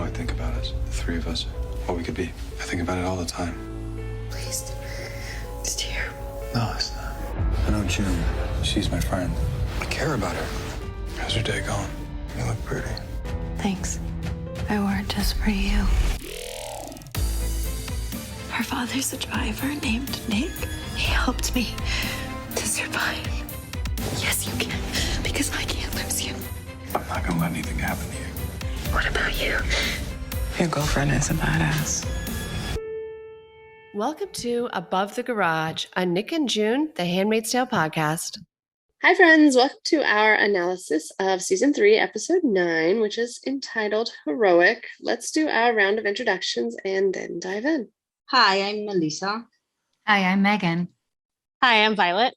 I think about us, the three of us, what we could be. I think about it all the time. Please. It's terrible. No, it's not. I know June. She's my friend. I care about her. How's your day going? You look pretty. Thanks. I wore it just for you. Her father's a driver named Nick. He helped me to survive. Yes, you can, because I can't lose you. I'm not gonna let anything happen to you. What about you? Your girlfriend is a badass. Welcome to Above the Garage, a Nick and June, the Handmaid's Tale podcast. Hi, friends. Welcome to our analysis of Season 3, Episode 9, which is entitled Heroic. Let's do our round of introductions and then dive in. Hi, I'm Melissa. Hi, I'm Megan. Hi, I'm Violet.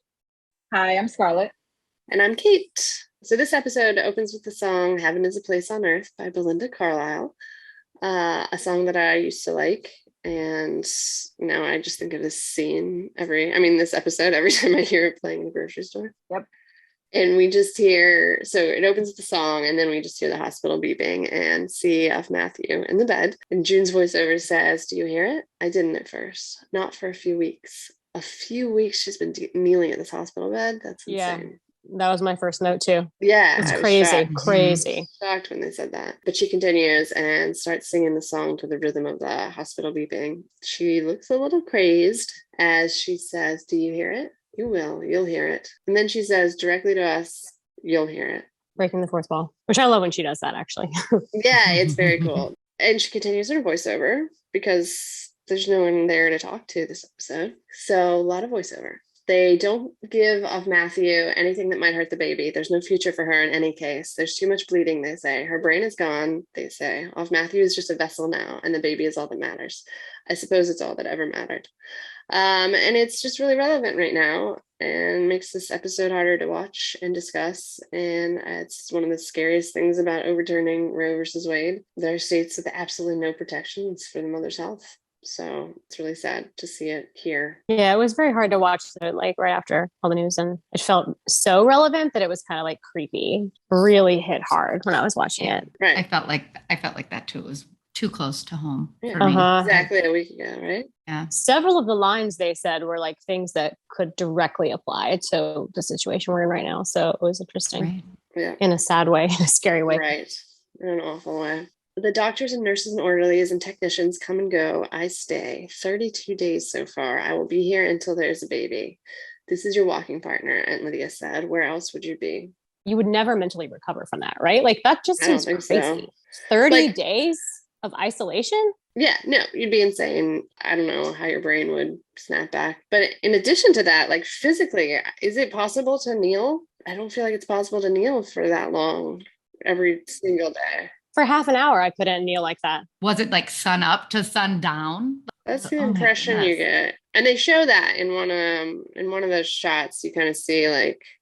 Hi, I'm Scarlett. And I'm Kate. So this episode opens with the song Heaven is a Place on Earth by Belinda Carlisle, a song that I used to like. And now I just think of this scene this episode, every time I hear it playing in the grocery store. Yep. And we just hear, so it opens with the song, and then we just hear the hospital beeping and see Matthew in the bed. And June's voiceover says, "Do you hear it? I didn't at first. Not for a few weeks. A few weeks she's been kneeling at this hospital bed. That's insane." That was my first note too. Yeah. It's crazy. Shocked when they said that. But she continues and starts singing the song to the rhythm of the hospital beeping. She looks a little crazed as she says, "Do you hear it? You will. You'll hear it." And then she says directly to us, "You'll hear it." Breaking the fourth wall, which I love when she does that, actually. Yeah, it's very cool. And she continues her voiceover because there's no one there to talk to this episode. So a lot of voiceover. They don't give of Matthew anything that might hurt the baby. There's no future for her in any case. There's too much bleeding, they say. Her brain is gone, they say. Of Matthew is just a vessel now, and the baby is all that matters. I suppose it's all that ever mattered. And it's just really relevant right now and makes this episode harder to watch and discuss. And it's one of the scariest things about overturning Roe versus Wade. There are states with absolutely no protections for the mother's health. So it's really sad to see it here. Yeah, it was very hard to watch it right after all the news, and it felt so relevant that it was kind of creepy. Really hit hard when I was watching it. Right. I felt like that too. It was too close to home for me. Exactly a week ago, right? Yeah. Several of the lines they said were things that could directly apply to the situation we're in right now. So it was interesting. Right. Yeah. In a sad way, in a scary way. Right. In an awful way. The doctors and nurses and orderlies and technicians come and go. I stay. 32 days so far. I will be here until there's a baby. This is your walking partner, Aunt Lydia said. Where else would you be? You would never mentally recover from that, right? That just seems crazy. So. 30 days of isolation? Yeah, no, you'd be insane. I don't know how your brain would snap back. But in addition to that, physically, is it possible to kneel? I don't feel like it's possible to kneel for that long every single day. For half an hour, I couldn't kneel like that. Was it sun up to sun down? That's the impression you get. And they show that in one of those shots. You kind of see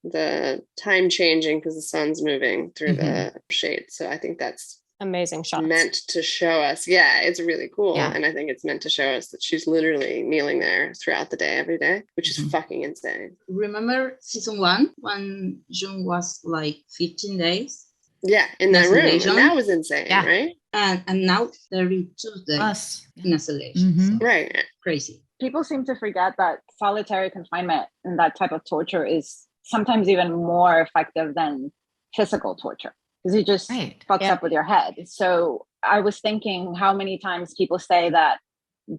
the time changing because the sun's moving through the shade. So I think that's amazing shot meant to show us. Yeah, it's really cool. Yeah. And I think it's meant to show us that she's literally kneeling there throughout the day, every day, which is fucking insane. Remember season 1 when June was 15 days? Yeah, in that room. And that was insane, right? And now 32 days in isolation. So right. Crazy. People seem to forget that solitary confinement and that type of torture is sometimes even more effective than physical torture because it just fucks up with your head. So I was thinking how many times people say that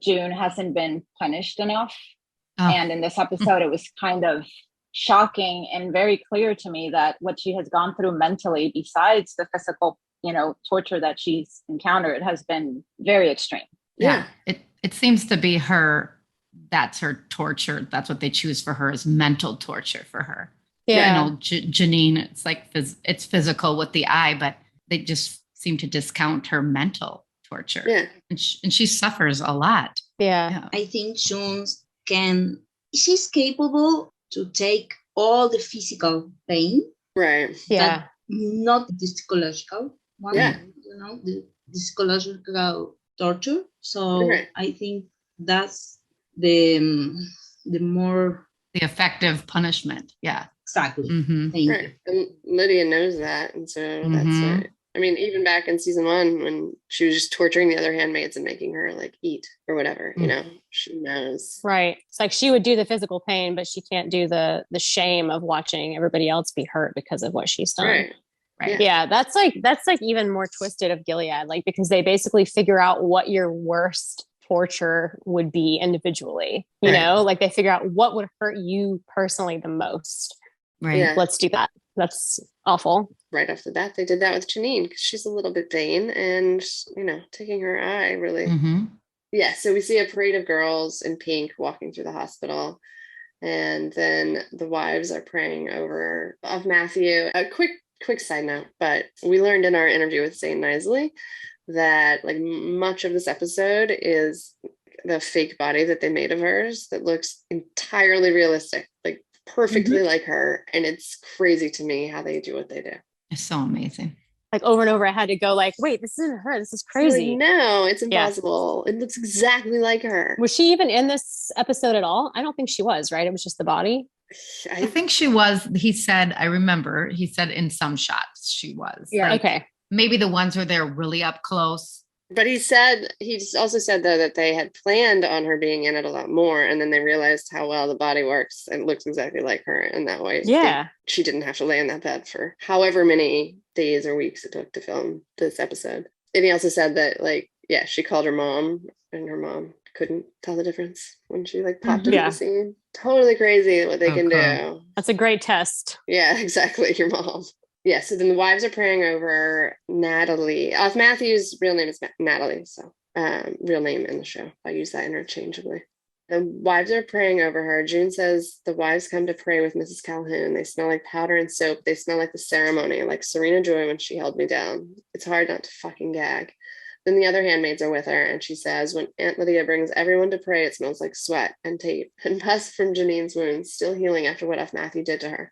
June hasn't been punished enough. And in this episode, it was kind of shocking and very clear to me that what she has gone through mentally, besides the physical, torture that she's encountered, has been very extreme. Yeah. It seems to be that's her torture. That's what they choose for her, is mental torture for her. Yeah. Janine, it's it's physical with the eye, but they just seem to discount her mental torture. Yeah. And she suffers a lot. Yeah. I think she's capable to take all the physical pain. Right. Yeah. Not the psychological one. Yeah. The psychological torture. So I think that's the more the effective punishment. Yeah. Exactly. Right. And Lydia knows that, and so that's I mean, even back in season 1, when she was just torturing the other handmaids and making her like eat or whatever, you know, she knows. Right. It's like she would do the physical pain, but she can't do the shame of watching everybody else be hurt because of what she's done. Right. Yeah, that's like even more twisted of Gilead, like because they basically figure out what your worst torture would be individually. You know, like they figure out what would hurt you personally the most. Right. Yeah. Let's do that. That's awful. Right off the bat, they did that with Janine because she's a little bit vain, and you know, taking her eye really. Yeah. So we see a parade of girls in pink walking through the hospital. And then the wives are praying over of Matthew. A quick side note, but we learned in our interview with Zane Nisley that like much of this episode is the fake body that they made of hers that looks entirely realistic, like perfectly like her. And it's crazy to me how they do what they do. It's so amazing. Like over and over, I had to go like, wait, this isn't her. This is crazy. Like, no, it's impossible. Yeah. It looks exactly like her. Was she even in this episode at all? I don't think she was, right? It was just the body. I think she was. He said, I remember he said in some shots she was. Yeah. Like, okay. Maybe the ones where they're really up close. But he also said though that they had planned on her being in it a lot more, and then they realized how well the body works and looks exactly like her, and that way, she didn't have to lay in that bed for however many days or weeks it took to film this episode. And he also said that, like, yeah, she called her mom, and her mom couldn't tell the difference when she like popped into the scene. Totally crazy what they can do. That's a great test. Yeah, exactly. Your mom. Yeah, so then the wives are praying over Natalie. Matthew's real name is Natalie, so real name in the show. I use that interchangeably. The wives are praying over her. June says the wives come to pray with Mrs. Calhoun. They smell like powder and soap. They smell like the ceremony, like Serena Joy when she held me down. It's hard not to fucking gag. Then the other handmaids are with her, and she says, when Aunt Lydia brings everyone to pray, it smells like sweat and tape and pus from Janine's wounds, still healing after what F. Matthew did to her.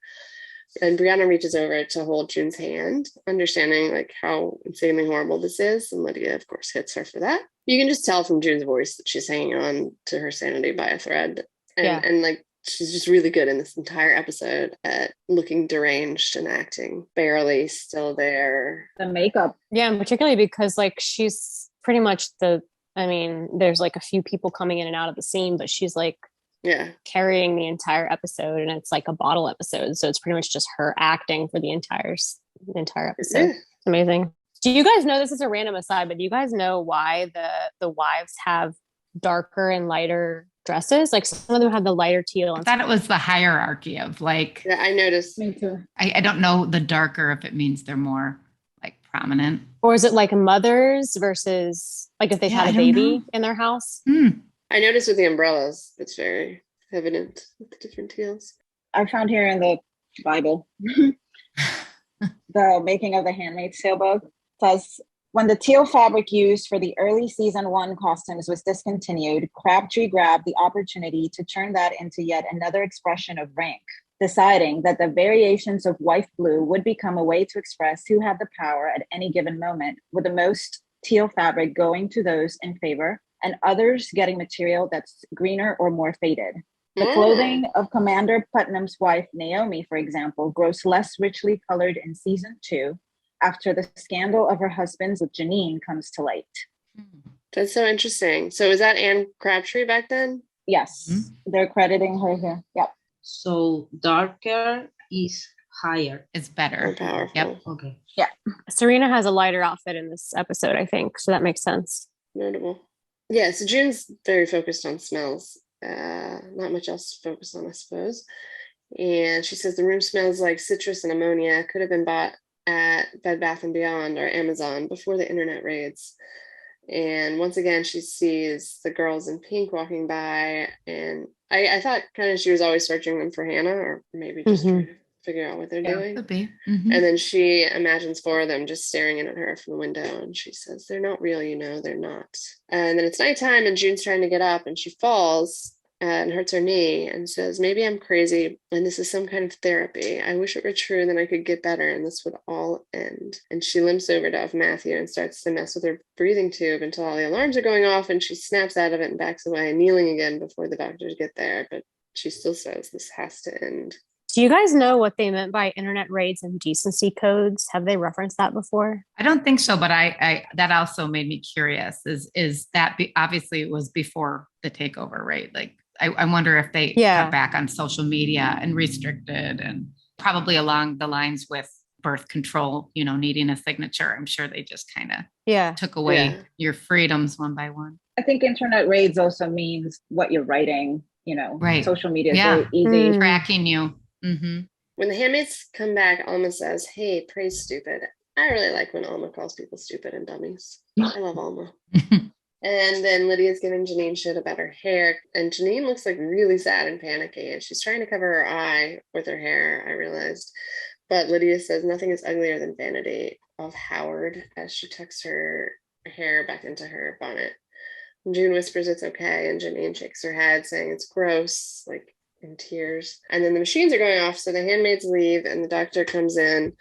And Brianna reaches over to hold June's hand, understanding like how insanely horrible this is. And Lydia, of course, hits her for that. You can just tell from June's voice that she's hanging on to her sanity by a thread. And like, she's just really good in this entire episode at looking deranged and acting barely still there. The makeup. Yeah, and particularly because like she's pretty much there's like a few people coming in and out of the scene, but she's like carrying the entire episode, and it's like a bottle episode, so it's pretty much just her acting for the entire episode. It's amazing. Do you guys know, this is a random aside, but do you guys know why the wives have darker and lighter dresses? Like some of them have the lighter teal. I thought it was the hierarchy of like. Yeah, I noticed. Me too. I don't know the darker if it means they're more like prominent, or is it like mothers versus like if they've had a baby in their house. I noticed with the umbrellas, it's very evident with the different teals. I found here in the Bible, the making of the Handmaid's Tale book says, when the teal fabric used for the early season 1 costumes was discontinued, Crabtree grabbed the opportunity to turn that into yet another expression of rank, deciding that the variations of wife blue would become a way to express who had the power at any given moment, with the most teal fabric going to those in favor and others getting material that's greener or more faded. The clothing of Commander Putnam's wife, Naomi, for example, grows less richly colored in season 2 after the scandal of her husband's with Janine comes to light. That's so interesting. So is that Anne Crabtree back then? Yes, they're crediting her here. Yep. So darker is higher. It's better. More powerful. Yep. Okay. Yeah. Serena has a lighter outfit in this episode, I think. So that makes sense. Notable. Yeah, so June's very focused on smells. Not much else to focus on, I suppose. And she says the room smells like citrus and ammonia. Could have been bought at Bed Bath & Beyond or Amazon before the internet raids. And once again, she sees the girls in pink walking by. And I thought kind of she was always searching them for Hannah, or maybe just trying to figure out what they're doing. Could be. And then she imagines 4 of them just staring in at her from the window, and she says, they're not real, they're not. And then it's nighttime, and June's trying to get up, and she falls and hurts her knee and says, maybe I'm crazy and this is some kind of therapy. I wish it were true and then I could get better and this would all end. And she limps over to Matthew and starts to mess with her breathing tube until all the alarms are going off, and she snaps out of it and backs away, kneeling again before the doctors get there. But she still says this has to end. Do you guys know what they meant by internet raids and decency codes? Have they referenced that before? I don't think so, but I that also made me curious. Is that obviously it was before the takeover, right? Like I wonder if they cut back on social media and restricted, and probably along the lines with birth control, needing a signature. I'm sure they just kind of took away your freedoms one by one. I think internet raids also means what you're writing, right. Social media is very easy. Tracking you. Mm-hmm. When the handmaids come back, Alma says, "Hey, praise stupid." I really like when Alma calls people stupid and dummies. I love Alma. And then Lydia's giving Janine shit about her hair. And Janine looks like really sad and panicky. And she's trying to cover her eye with her hair, I realized. But Lydia says nothing is uglier than vanity of Howard as she tucks her hair back into her bonnet. And June whispers it's okay. And Janine shakes her head, saying it's gross, like in tears. And then the machines are going off. So the handmaids leave and the doctor comes in,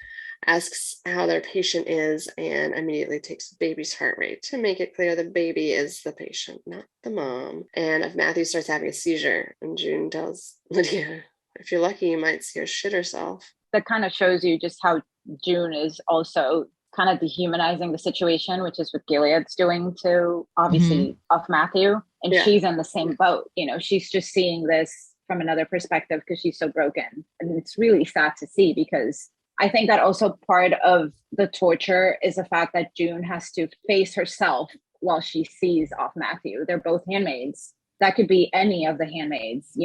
asks how their patient is, and immediately takes the baby's heart rate to make it clear the baby is the patient, not the mom. And if Matthew starts having a seizure, and June tells Lydia, if you're lucky, you might see her shit herself. That kind of shows you just how June is also kind of dehumanizing the situation, which is what Gilead's doing to, obviously, of Matthew. And she's in the same boat. She's just seeing this from another perspective because she's so broken. And it's really sad to see, because I think that also part of the torture is the fact that June has to face herself while she sees off Matthew. They're both handmaids. That could be any of the handmaids,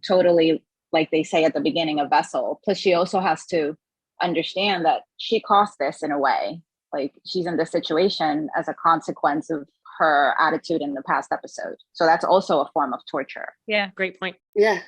totally, like they say at the beginning, a vessel. Plus she also has to understand that she caused this in a way. Like she's in this situation as a consequence of her attitude in the past episode. So that's also a form of torture. Yeah, great point. Yeah.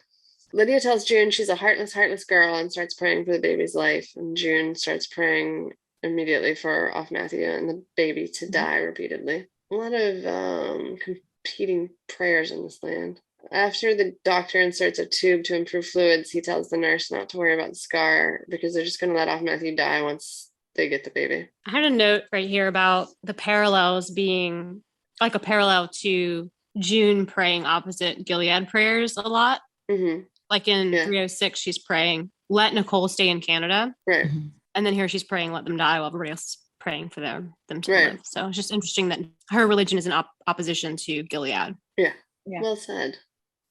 Lydia tells June she's a heartless girl and starts praying for the baby's life. And June starts praying immediately for off Matthew and the baby to die repeatedly. A lot of competing prayers in this land. After the doctor inserts a tube to improve fluids, he tells the nurse not to worry about the scar because they're just going to let off Matthew die once they get the baby. I had a note right here about the parallels being like a parallel to June praying opposite Gilead prayers a lot. Mm-hmm. Like in 306, she's praying, let Nicole stay in Canada. Right. And then here she's praying, let them die, while everybody else is praying for them to live. So it's just interesting that her religion is in opposition to Gilead. Yeah. Well said.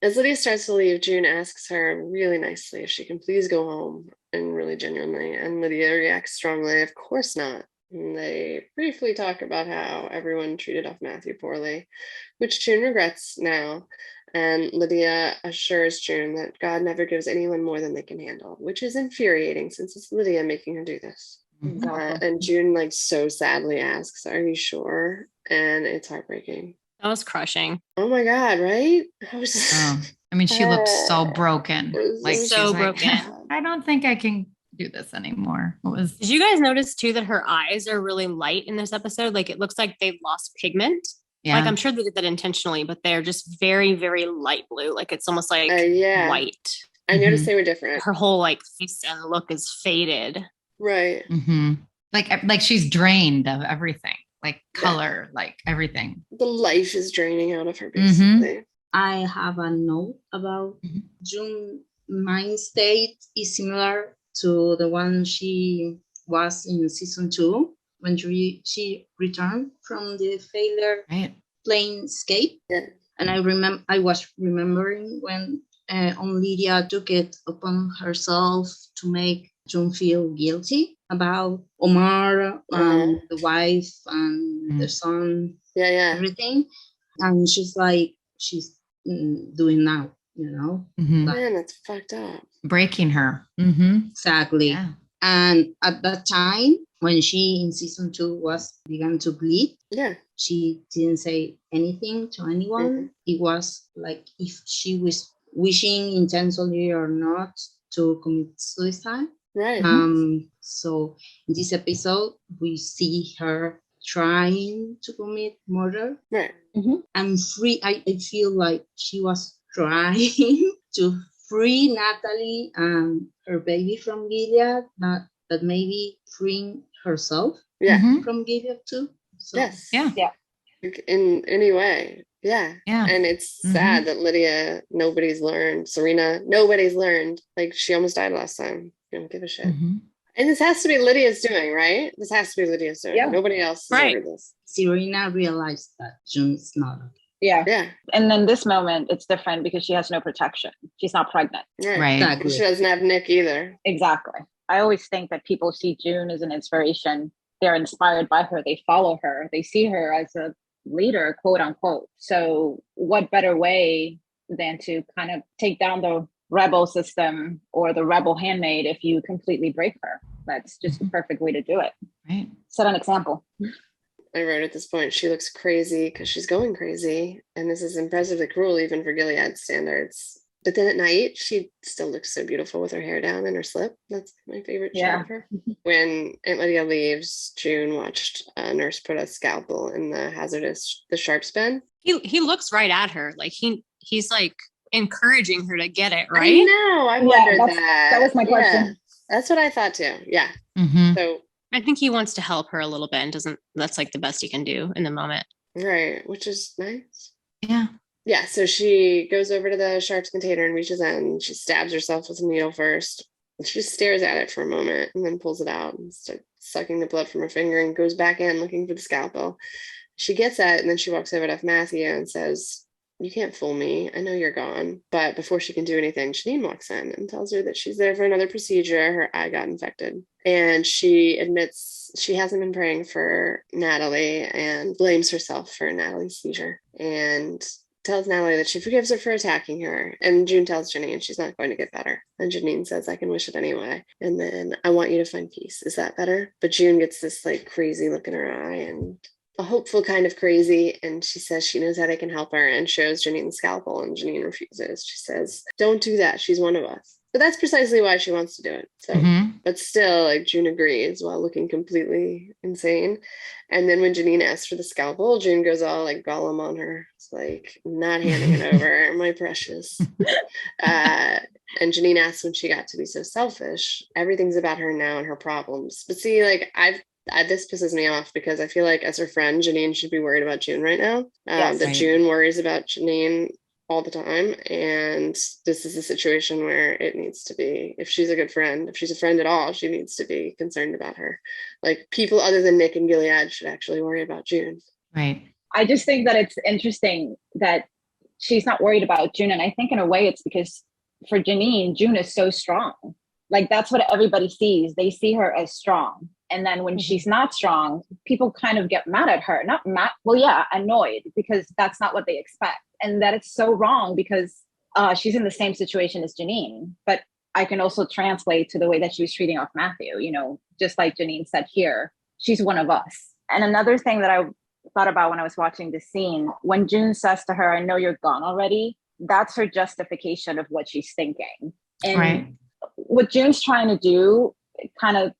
As Lydia starts to leave, June asks her really nicely if she can please go home, and really genuinely. And Lydia reacts strongly, of course not. And they briefly talk about how everyone treated off Matthew poorly, which June regrets now. And Lydia assures June that God never gives anyone more than they can handle, which is infuriating since it's Lydia making her do this. And June so sadly asks, are you sure? And it's heartbreaking. That was crushing. Oh my God, right? She looked so broken. So broken. I don't think I can do this anymore. Did you guys notice too that her eyes are really light in this episode? Like it looks like they've lost pigment. Yeah. Like I'm sure they did that intentionally, but they're just very, very light blue. Like it's almost like white. I noticed they were different. Her whole face and look is faded. Right. Mm-hmm. Like she's drained of everything, like color, like everything. The life is draining out of her, basically. I have a note about June's mind state is similar to the one she was in season 2 when she returned from the failure planescape. Yeah. And I was remembering when Lydia took it upon herself to make June feel guilty about Omar and the wife and the son, everything. And she's doing now, Man, that's fucked up. Breaking her. Exactly. Yeah. And at that time, when she in season 2 began to bleed, she didn't say anything to anyone. It was like if she was wishing intensely or not to commit suicide. Right. So in this episode, we see her trying to commit murder. Right. And I feel like she was trying to free Natalie and her baby from Gilead, but maybe freeing herself from Gilead too. So, yes. Yeah. In any way. Yeah. Yeah. And it's sad that Lydia, nobody's learned. Serena, nobody's learned. Like, she almost died last time. You don't give a shit. And this has to be Lydia's doing, right? This has to be Lydia's doing. Yeah. Nobody else has ordered this. Serena realized that June's not. Yeah. Yeah. And then this moment, it's different because she has no protection. She's not pregnant. Right. Exactly. She doesn't have Nick either. Exactly. I always think that people see June as an inspiration. They're inspired by her. They follow her. They see her as a leader, quote unquote. So what better way than to kind of take down the rebel system or the rebel handmaid if you completely break her? That's just the perfect way to do it. Right. Set an example. I wrote at this point, she looks crazy because she's going crazy. And this is impressively cruel, even for Gilead standards. But then at night, she still looks so beautiful with her hair down and her slip. That's my favorite shot of her. When Aunt Lydia leaves, June watched a nurse put a scalpel in the sharps bin. He looks right at her. Like he's like encouraging her to get it, right? I know. I wondered that. That was my question. Yeah, that's what I thought too. Yeah. So I think he wants to help her a little bit and that's like the best he can do in the moment. Right. Which is nice. Yeah. Yeah. So she goes over to the sharps container and reaches in. She stabs herself with a needle first. And she just stares at it for a moment and then pulls it out and starts sucking the blood from her finger and goes back in looking for the scalpel. She gets that and then she walks over to Matthew and says, "You can't fool me. I know you're gone." But before she can do anything, Janine walks in and tells her that she's there for another procedure. Her eye got infected. And she admits she hasn't been praying for Natalie and blames herself for Natalie's seizure and tells Natalie that she forgives her for attacking her. And June tells Janine she's not going to get better. And Janine says, "I can wish it anyway. And then I want you to find peace. Is that better?" But June gets this like crazy look in her eye and a hopeful kind of crazy. And she says she knows how they can help her and shows Janine the scalpel. And Janine refuses. She says, "Don't do that. She's one of us." But that's precisely why she wants to do it. So, but still, like, June agrees while looking completely insane. And then when Janine asks for the scalpel, June goes all like Gollum on her. It's like, "Not handing it over, my precious." And Janine asks when she got to be so selfish. Everything's about her now and her problems. But see, like, this pisses me off because I feel like as her friend, Janine should be worried about June right now. June worries about Janine all the time. And this is a situation where it needs to be, if she's a good friend, if she's a friend at all, she needs to be concerned about her. Like, people other than Nick and Gilead should actually worry about June. Right. I just think that it's interesting that she's not worried about June. And I think in a way it's because for Janine, June is so strong. Like, that's what everybody sees. They see her as strong. And then when she's not strong, people kind of get mad at her. Not mad, well, yeah, annoyed, because that's not what they expect. And that it's so wrong because she's in the same situation as Janine. But I can also translate to the way that she was treating off Matthew, you know, just like Janine said here, she's one of us. And another thing that I thought about when I was watching this scene, when June says to her, "I know you're gone already," that's her justification of what she's thinking. And what June's trying to do kind of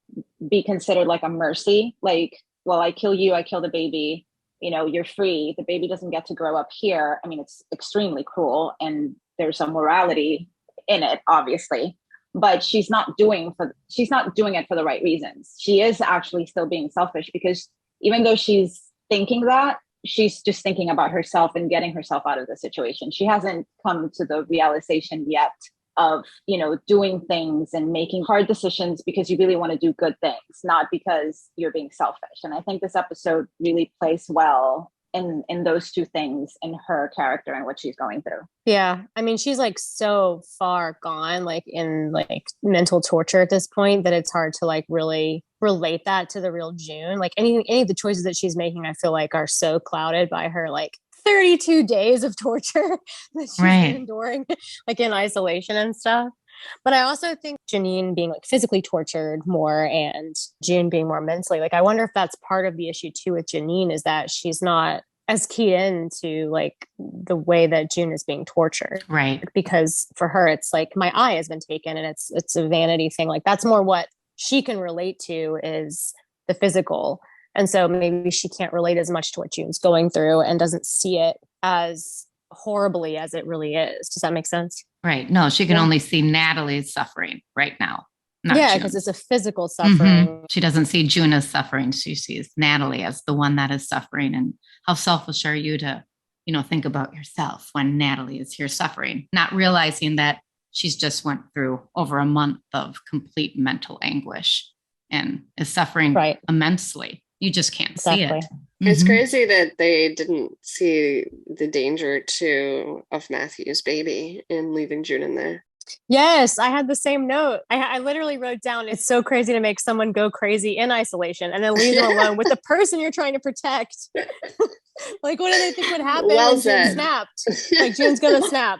be considered like a mercy, like, well, I kill you, I kill the baby, you know, you're free. The baby doesn't get to grow up here. I mean, it's extremely cruel and there's some morality in it, obviously, but she's not doing it for the right reasons. She is actually still being selfish because even though she's thinking that, she's just thinking about herself and getting herself out of the situation. She hasn't come to the realization yet of, you know, doing things and making hard decisions because you really want to do good things, not because you're being selfish. And I think this episode really plays well in those two things in her character and what she's going through. Yeah. I mean, she's like so far gone, like in like mental torture at this point that it's hard to like really relate that to the real June. Like any of the choices that she's making, I feel like are so clouded by her like 32 days of torture that she's been enduring, like in isolation and stuff. But I also think Janine being like physically tortured more and June being more mentally, like, I wonder if that's part of the issue too with Janine, is that she's not as keyed into like the way that June is being tortured. Right. Because for her, it's like, my eye has been taken and it's a vanity thing. Like, that's more what she can relate to is the physical. And so maybe she can't relate as much to what June's going through and doesn't see it as horribly as it really is. Does that make sense? Right. No, she can only see Natalie's suffering right now. Yeah, because it's a physical suffering. Mm-hmm. She doesn't see June as suffering. She sees Natalie as the one that is suffering. And how selfish are you to think about yourself when Natalie is here suffering, not realizing that she's just went through over a month of complete mental anguish and is suffering immensely. You just can't see it. It's crazy that they didn't see the danger of Matthew's baby in leaving June in there. Yes, I had the same note. I literally wrote down, it's so crazy to make someone go crazy in isolation and then leave them alone with the person you're trying to protect. Like, what do they think would happen when June snapped? Like, June's gonna snap.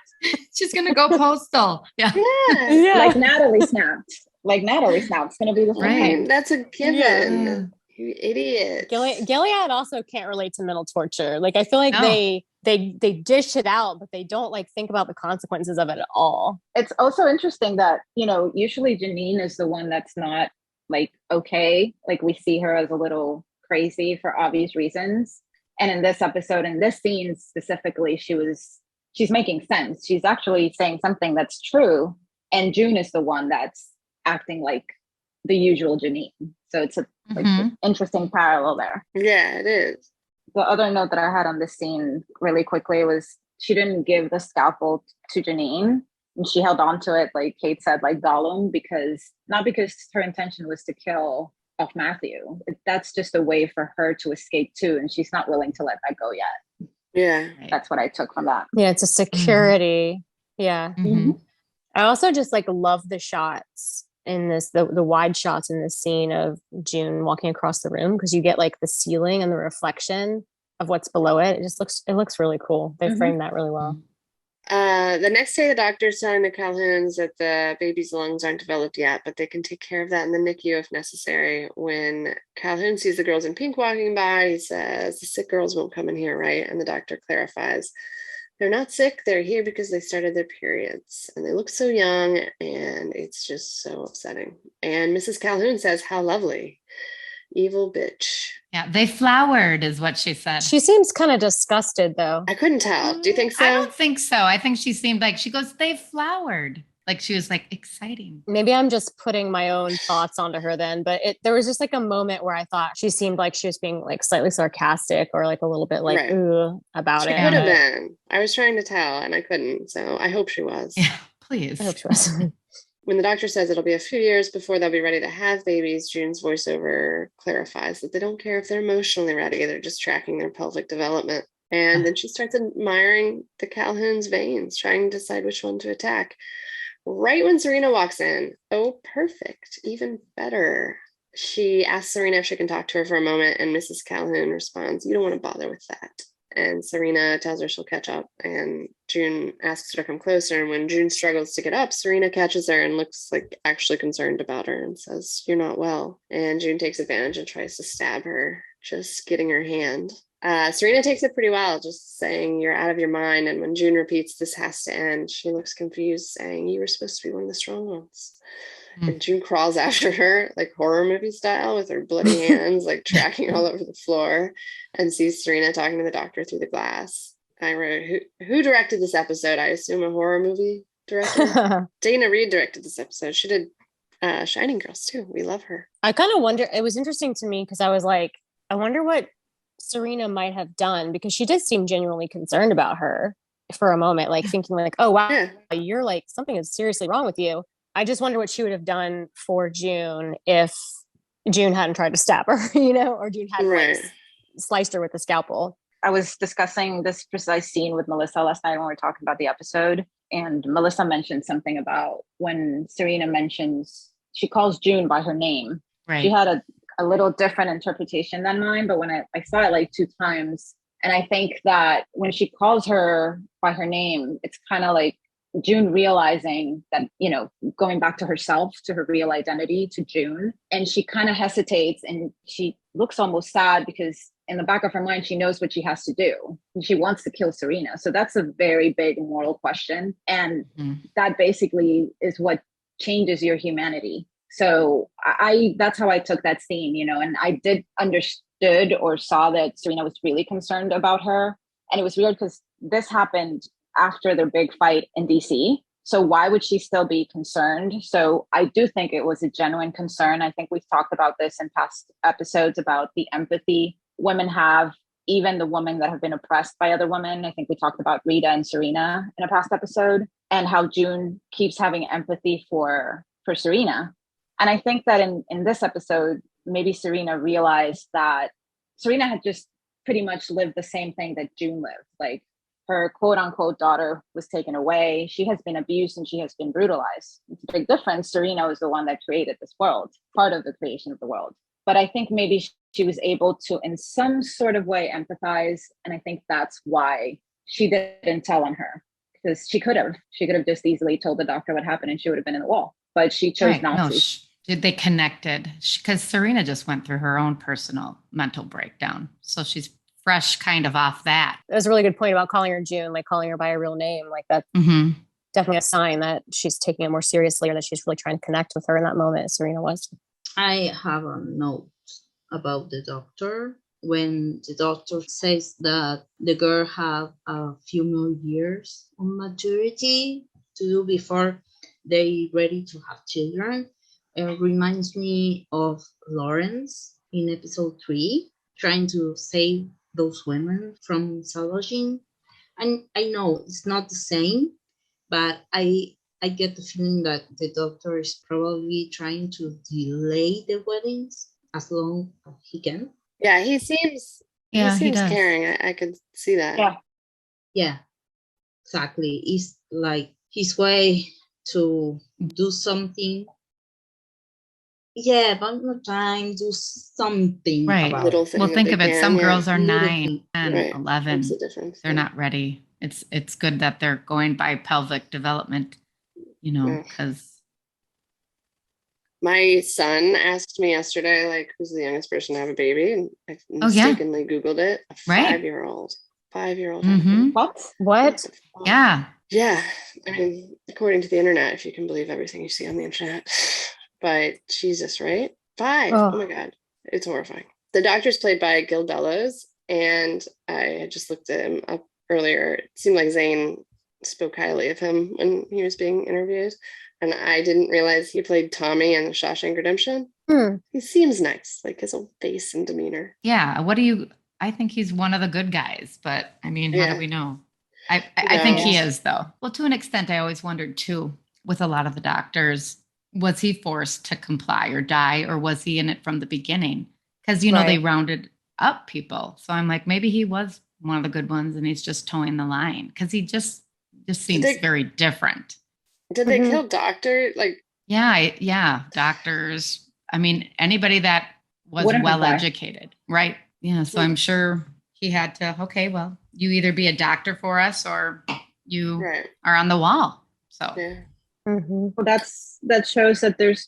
She's gonna go postal. Yeah. Like Natalie snapped. It's gonna be the same. That's a given. Yeah. You idiot. Gilead also can't relate to mental torture. Like, I feel like they dish it out, but they don't like think about the consequences of it at all. It's also interesting that, usually Janine is the one that's not like, okay. Like, we see her as a little crazy for obvious reasons. And in this episode, in this scene specifically, she's making sense. She's actually saying something that's true. And June is the one that's acting like the usual Janine. So it's an interesting parallel there. Yeah, it is. The other note that I had on this scene really quickly was she didn't give the scalpel to Janine, and she held on to it, like Kate said, like Gollum, not because her intention was to kill off Matthew. That's just a way for her to escape too, and she's not willing to let that go yet. Yeah. That's what I took from that. Yeah, it's a security. Yeah. I also just like love the shots in this, the wide shots in this scene of June walking across the room, because you get like the ceiling and the reflection of what's below it. It looks really cool. They framed that really well. The next day, the doctor's telling the Calhouns that the baby's lungs aren't developed yet, but they can take care of that in the NICU if necessary. When Calhoun sees the girls in pink walking by, he says, "The sick girls won't come in here, right?" And the doctor clarifies, "They're not sick. They're here because they started their periods. And they look so young, and it's just so upsetting." And Mrs. Calhoun says, "How lovely. Evil bitch." Yeah, they flowered is what she said. She seems kind of disgusted, though. I couldn't tell. Do you think so? I don't think so. I think she seemed like, she goes, "They flowered." Like, she was like, exciting. Maybe I'm just putting my own thoughts onto her then, but there was just like a moment where I thought she seemed like she was being like slightly sarcastic or like a little bit like, ooh, about it. She could have been. I was trying to tell and I couldn't. So I hope she was. Yeah, please. I hope she was. When the doctor says it'll be a few years before they'll be ready to have babies, June's voiceover clarifies that they don't care if they're emotionally ready. They're just tracking their pelvic development. And then she starts admiring the Calhoun's veins, trying to decide which one to attack. Right when Serena walks in, oh, perfect, even better. She asks Serena if she can talk to her for a moment, and Mrs. Calhoun responds, "You don't want to bother with that." And Serena tells her she'll catch up, and June asks her to come closer, and when June struggles to get up, Serena catches her and looks like actually concerned about her and says, "You're not well." And June takes advantage and tries to stab her, just getting her hand. Serena takes it pretty well, just saying, "You're out of your mind." And when June repeats, "This has to end," she looks confused, saying, "You were supposed to be one of the strong ones." And June crawls after her, like horror movie style, with her bloody hands, like tracking all over the floor, and sees Serena talking to the doctor through the glass. I wrote, who directed this episode? I assume a horror movie director. Dana Reed directed this episode. She did Shining Girls too. We love her. I kind of wonder, it was interesting to me because I was like, I wonder what Serena might have done, because she did seem genuinely concerned about her for a moment, like thinking like, "Oh wow, you're like, something is seriously wrong with you." I just wonder what she would have done for June if June hadn't tried to stab her, or June hadn't like, sliced her with the scalpel. I was discussing this precise scene with Melissa last night when we were talking about the episode, and Melissa mentioned something about when Serena she calls June by her name. Right. She had a little different interpretation than mine, but when I saw it like 2 times, and I think that when she calls her by her name, it's kind of like June realizing that, going back to herself, to her real identity, to June. And she kind of hesitates and she looks almost sad because in the back of her mind, she knows what she has to do. She wants to kill Serena. So that's a very big moral question. And that basically is what changes your humanity. So that's how I took that scene, and I did understood or saw that Serena was really concerned about her. And it was weird because this happened after their big fight in DC. So why would she still be concerned? So I do think it was a genuine concern. I think we've talked about this in past episodes about the empathy women have even the women that have been oppressed by other women. I think we talked about Rita and Serena in a past episode, and how June keeps having empathy for Serena. And I think that in this episode, maybe Serena realized that Serena had just pretty much lived the same thing that June lived. Like, her quote unquote daughter was taken away. She has been abused and she has been brutalized. It's a big difference. Serena was the one that created this world, part of the creation of the world. But I think maybe she was able to, in some sort of way, empathize. And I think that's why she didn't tell on her, because she could have just easily told the doctor what happened and she would have been in the wall. But she chose not to. They connected because Serena just went through her own personal mental breakdown. So she's fresh kind of off that. That was a really good point about calling her June, like calling her by a real name. Like that's definitely a sign that she's taking it more seriously, or that she's really trying to connect with her in that moment, as Serena was. I have a note about the doctor. When the doctor says that the girl have a few more years of maturity to do before they ready to have children, it reminds me of Lawrence in episode 3, trying to save those women from salvaging. And I know it's not the same, but I get the feeling that the doctor is probably trying to delay the weddings as long as he can. Yeah, he seems caring. I could see that. Yeah, exactly. It's like his way to do something. Yeah, but no time, do something. Right. Little thing. Well, think of it. Some girls are 9 and right. 11. That's the difference. They're not ready. It's good that they're going by pelvic development, because my son asked me yesterday, like, who's the youngest person to have a baby? And I mistakenly Googled it. A 5-year-old. 5-year-old. Mm-hmm. What? Yeah. Yeah. I mean, according to the internet, if you can believe everything you see on the internet. But Jesus, right? 5. Oh my God. It's horrifying. The doctor's played by Gil Bellows, and I had just looked him up earlier. It seemed like Zane spoke highly of him when he was being interviewed. And I didn't realize he played Tommy in The Shawshank Redemption. He seems nice, like his whole face and demeanor. Yeah. I think he's one of the good guys, but I mean, how do we know? I think he is, though. Well, to an extent, I always wondered too, with a lot of the doctors, was he forced to comply or die, or was he in it from the beginning? Because, they rounded up people. So I'm like, maybe he was one of the good ones and he's just towing the line, because he just seems very different. Did they kill Doctor? Like, yeah, doctors. I mean, anybody that was well educated, right? Yeah. So I'm sure he had to. Okay, well, you either be a doctor for us or you are on the wall. So. Yeah. Well, that shows that there's,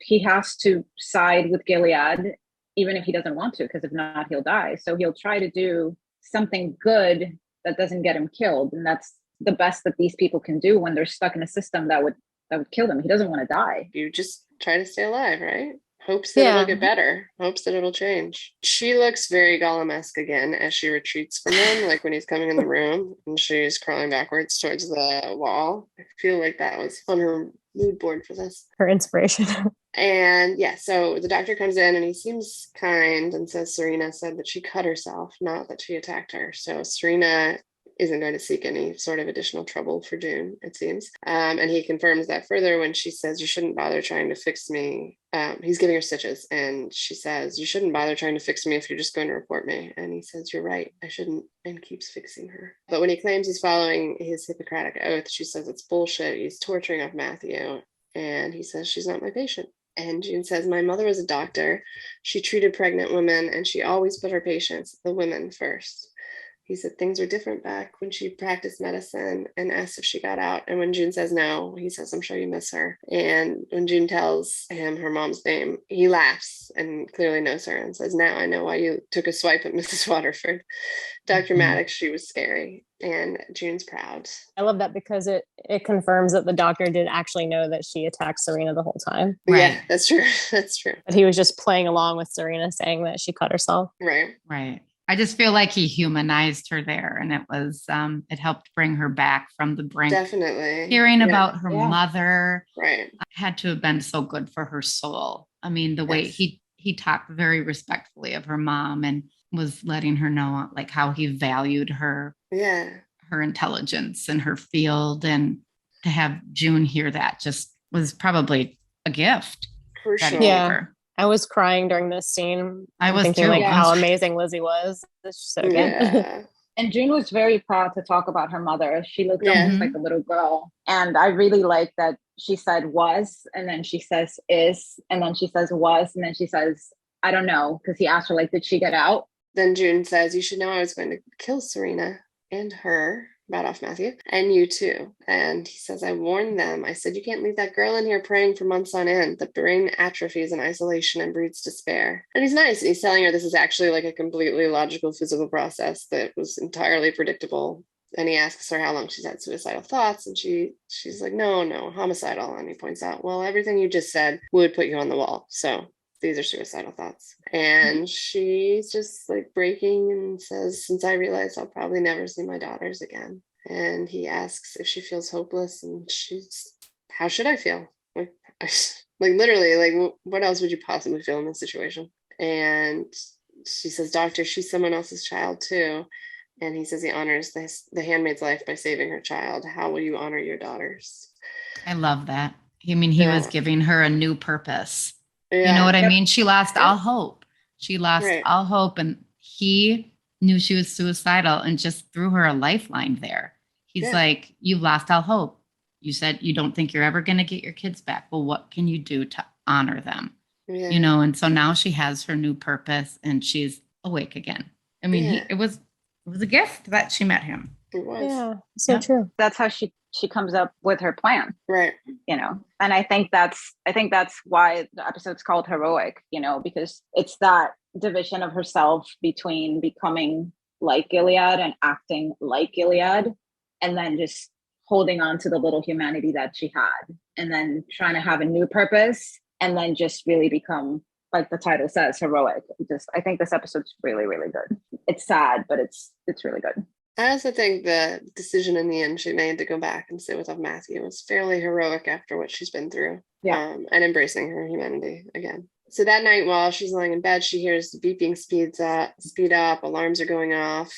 he has to side with Gilead, even if he doesn't want to, because if not, he'll die. So he'll try to do something good that doesn't get him killed, and that's the best that these people can do when they're stuck in a system that would kill them. He doesn't want to die. You just try to stay alive, right? Hopes that it'll get better. Hopes that it'll change. She looks very Gollum-esque again as she retreats from him, like when he's coming in the room and she's crawling backwards towards the wall. I feel like that was on her mood board for this. Her inspiration. And so the doctor comes in and he seems kind and says Serena said that she cut herself, not that she attacked her. So Serena isn't going to seek any sort of additional trouble for June, it seems. And he confirms that further when she says, you shouldn't bother trying to fix me. He's giving her stitches and she says, you shouldn't bother trying to fix me if you're just going to report me. And he says, you're right, I shouldn't, and keeps fixing her. But when he claims he's following his Hippocratic oath, she says it's bullshit. He's torturing off Matthew. And he says, she's not my patient. And June says, my mother was a doctor. She treated pregnant women and she always put her patients, the women, first. He said things were different back when she practiced medicine, and asked if she got out. And when June says no, he says, I'm sure you miss her. And when June tells him her mom's name, he laughs and clearly knows her and says, now I know why you took a swipe at Mrs. Waterford. Dr. Maddox, she was scary. And June's proud. I love that because it confirms that the doctor did actually know that she attacked Serena the whole time. Right. Yeah, that's true. That's true. But he was just playing along with Serena saying that she cut herself. Right. I just feel like he humanized her there, and it was it helped bring her back from the brink. Definitely. Hearing about her mother had to have been so good for her soul. I mean, the way he talked very respectfully of her mom, and was letting her know like how he valued her, her intelligence and her field. And to have June hear that just was probably a gift. For sure. Yeah. I was crying during this scene. I was thinking too. like how amazing Lizzie was. It's so good. Yeah. And June was very proud to talk about her mother. She looked almost like a little girl. And I really like that she said was, and then she says is, and then she says was, and then she says, I don't know. Because he asked her, like, did she get out? Then June says, you should know I was going to kill Serena and her, bad off Matthew, and you too. And he says, I warned them. I said, you can't leave that girl in here praying for months on end. The brain atrophies in isolation and breeds despair. And he's nice. He's telling her this is actually like a completely logical physical process that was entirely predictable. And he asks her how long she's had suicidal thoughts. And she's like, no, homicidal. And he points out, well, everything you just said would put you on the wall. So these are suicidal thoughts. And she's just like breaking and says, since I realized I'll probably never see my daughters again. And he asks if she feels hopeless, and she's, how should I feel? Like literally, like, what else would you possibly feel in this situation? And she says, doctor, she's someone else's child too. And he says he honors the handmaid's life by saving her child. How will you honor your daughters? I love that. I mean, he was giving her a new purpose. You know what I mean? She lost all hope. She lost all hope, and he knew she was suicidal and just threw her a lifeline there. He's like, you've lost all hope. You said you don't think you're ever going to get your kids back. Well, what can you do to honor them? You know, and so now she has her new purpose and she's awake again. I mean, it was a gift that she met him. It was. Yeah, so true. That's how she comes up with her plan. Right. You know, and I think that's why the episode's called Heroic, you know, because it's that division of herself between becoming like Gilead and acting like Gilead, and then just holding on to the little humanity that she had, and then trying to have a new purpose, and then just really become, like the title says, heroic. I think this episode's really, really good. It's sad, but it's really good. I also think the decision in the end she made to go back and sit with Matthew was fairly heroic after what she's been through. And embracing her humanity again. So that night, while she's lying in bed, she hears the beeping speed up, alarms are going off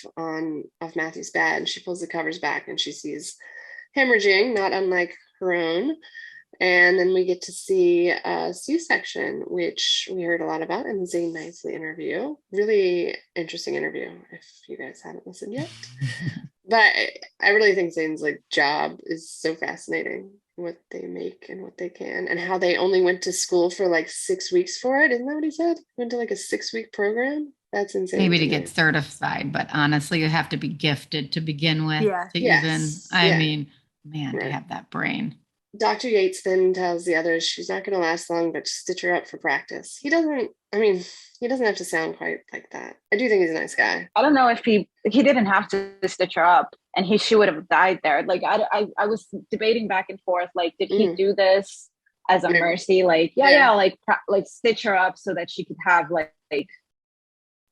Matthew's bed, and she pulls the covers back and she sees hemorrhaging, not unlike her own. And then we get to see a C-section, which we heard a lot about in the Zane Nicely interview. Really interesting interview, if you guys haven't listened yet. But I really think Zane's job is so fascinating, what they make and what they can, and how they only went to school for 6 weeks for it. Isn't that what he said? Went to a 6-week program? That's insane. Maybe to get certified, but honestly, you have to be gifted to begin with. I mean, man, to have that brain. Dr. Yates then tells the others she's not going to last long, but stitch her up for practice. He doesn't have to sound quite like that. I do think he's a nice guy. I don't know if he didn't have to stitch her up, and she would have died there. I was debating back and forth, did he do this as a mercy? Stitch her up so that she could have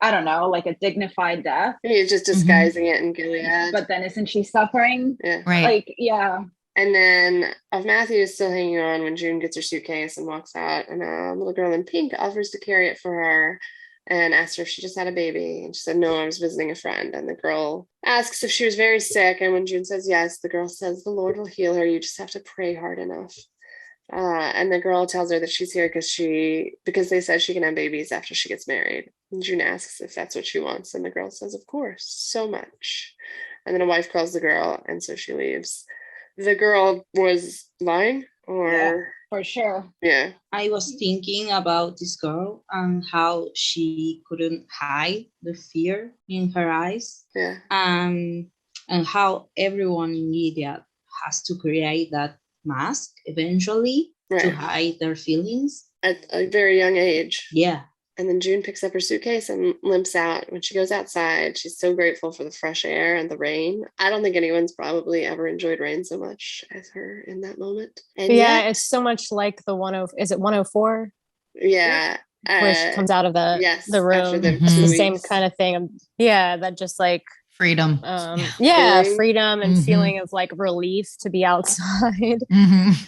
I don't know, a dignified death. He's just disguising it in Gilead. But then isn't she suffering? Yeah. Right. And then Matthew is still hanging on when June gets her suitcase and walks out, and a little girl in pink offers to carry it for her and asks her if she just had a baby. And she said, no, I was visiting a friend. And the girl asks if she was very sick. And when June says yes, the girl says, the Lord will heal her. You just have to pray hard enough. And the girl tells her that she's here because they said she can have babies after she gets married. And June asks if that's what she wants. And the girl says, of course, so much. And then a wife calls the girl, and so she leaves. The girl was lying, or? Yeah, for sure. Yeah. I was thinking about this girl and how she couldn't hide the fear in her eyes. Yeah. And how everyone in Gilead has to create that mask eventually to hide their feelings. At a very young age. Yeah. And then June picks up her suitcase and limps out. When she goes outside, she's so grateful for the fresh air and the rain. I don't think anyone's probably ever enjoyed rain so much as her in that moment. And yet, it's so much like is it 104? Yeah. Where she comes out of the room. The it's the same kind of thing. Yeah, that just freedom. Freedom and feeling of like relief to be outside.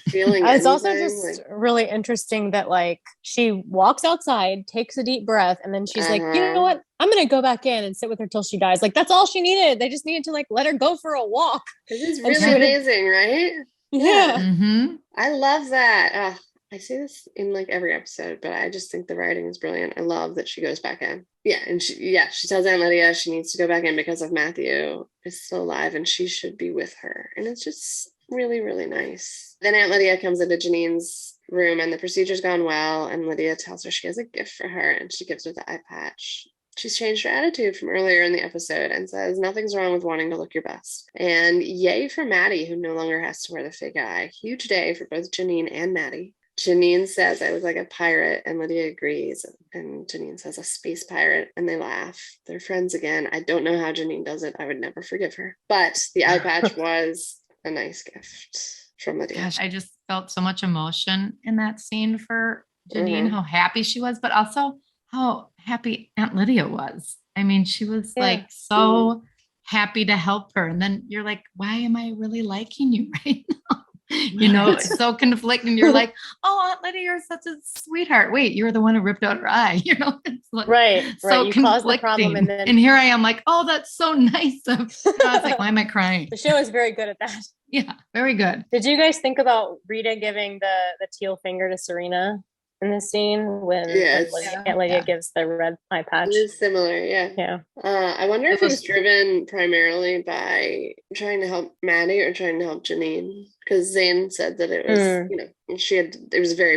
Feeling it's also just really interesting that like she walks outside, takes a deep breath, and then she's like, you know what? I'm gonna go back in and sit with her till she dies. Like that's all she needed. They just needed to like let her go for a walk. This is really amazing, right? Yeah. I love that. I say this in like every episode, but I just think the writing is brilliant. I love that she goes back in. Yeah, and she tells Aunt Lydia she needs to go back in because of Matthew is still alive and she should be with her. And it's just really, really nice. Then Aunt Lydia comes into Janine's room and the procedure's gone well, and Lydia tells her she has a gift for her and she gives her the eye patch. She's changed her attitude from earlier in the episode and says nothing's wrong with wanting to look your best. And yay for Maddie, who no longer has to wear the fake eye. Huge day for both Janine and Maddie. Janine says I look like a pirate, and Lydia agrees. And Janine says a space pirate, and they laugh. They're friends again. I don't know how Janine does it. I would never forgive her. But the eye patch was a nice gift from Lydia. Gosh, I just felt so much emotion in that scene for Janine, how happy she was, but also how happy Aunt Lydia was. I mean, she was like so happy to help her. And then you're like, why am I really liking you right now? You know, it's so conflicting. You're like, oh, Aunt Lydia, you're such a sweetheart. Wait, you're the one who ripped out her eye. You know, it's like so you caused the problem, and here I am like, oh, that's so nice of. I was like, why am I crying? The show is very good at that. Yeah, very good. Did you guys think about Rita giving the teal finger to Serena in this scene when Aunt Lydia gives the red eye patch? It is similar, yeah. I wonder if it was driven primarily by trying to help Maddie or trying to help Janine, because Zane said that it was, it was very